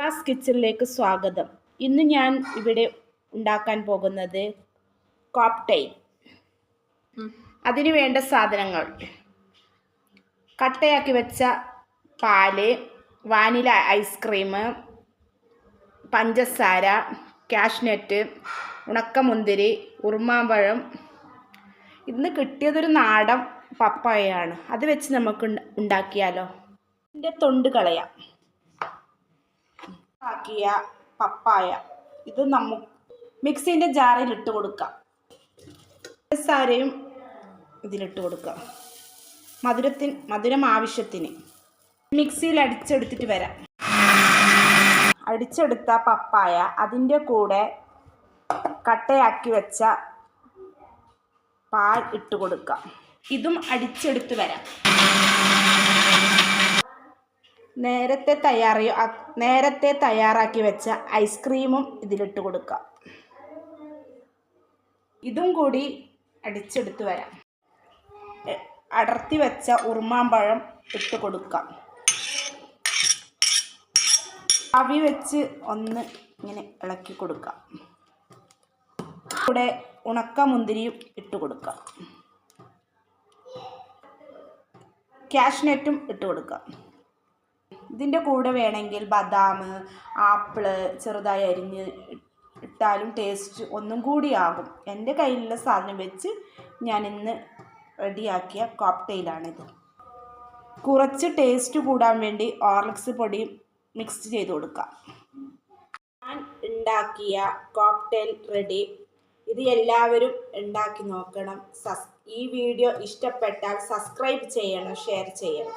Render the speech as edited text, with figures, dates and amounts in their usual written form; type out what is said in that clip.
ഷാസ് കിച്ചണിലേക്ക് സ്വാഗതം. ഇന്ന് ഞാൻ ഇവിടെ ഉണ്ടാക്കാൻ പോകുന്നത് കോക്ടെയിൽ. അതിന് വേണ്ട സാധനങ്ങൾ: കട്ടയാക്കി വെച്ച പാല്, വാനില ഐസ്ക്രീം, പഞ്ചസാര, കാഷ്നട്ട്, ഉണക്കമുന്തിരി, ഉറുമാമ്പഴം. ഇന്ന് കിട്ടിയതൊരു നാടൻ പപ്പായയാണ്. അത് വെച്ച് നമുക്ക് ഉണ്ടാക്കിയാലോ. ഇതിൻ്റെ തൊണ്ട് കളയാം. ആക്കിയ പപ്പായ ഇത് നമുക്ക് മിക്സിൻ്റെ ജാറിൽ ഇട്ട് കൊടുക്കാം. പഞ്ചസാരയും ഇതിലിട്ട് കൊടുക്കാം. മധുരം ആവശ്യത്തിന്. മിക്സിയിൽ അടിച്ചെടുത്തിട്ട് വരാം. അടിച്ചെടുത്ത പപ്പായ അതിൻ്റെ കൂടെ കട്ടയാക്കി വെച്ച പാൽ ഇട്ട് കൊടുക്കാം. ഇതും അടിച്ചെടുത്ത് വരാം. നേരത്തെ തയ്യാറാക്കി വെച്ച ഐസ്ക്രീമും ഇതിലിട്ട് കൊടുക്കാം. ഇതും കൂടി അടിച്ചെടുത്ത് വരാം. അടർത്തി വെച്ച ഉറുമാമ്പഴം ഇട്ട് കൊടുക്കാം. ആവി വെച്ച് ഒന്ന് ഇങ്ങനെ ഇളക്കി കൊടുക്കാം. കൂടെ ഉണക്കമുന്തിരിയും ഇട്ട് കൊടുക്കാം. കാഷ്നട്ടും ഇട്ട് കൊടുക്കാം. ഇതിൻ്റെ കൂടെ വേണമെങ്കിൽ ബദാം, ആപ്പിള് ചെറുതായി അരിഞ്ഞ് ഇട്ടാലും ടേസ്റ്റ് ഒന്നും കൂടിയാകും. എൻ്റെ കയ്യിലുള്ള സാധനം വെച്ച് ഞാൻ ഇന്ന് റെഡിയാക്കിയ കോക്ടെയിലാണിത്. കുറച്ച് ടേസ്റ്റ് കൂടാൻ വേണ്ടി ഹോർലിക്സ് പൊടിയും മിക്സ് ചെയ്ത് കൊടുക്കാം. ഞാൻ ഉണ്ടാക്കിയ കോക്ടെയിൽ റെഡി. ഇത് എല്ലാവരും ഉണ്ടാക്കി നോക്കണം. ഈ വീഡിയോ ഇഷ്ടപ്പെട്ടാൽ സബ്സ്ക്രൈബ് ചെയ്യണം, ഷെയർ ചെയ്യണം.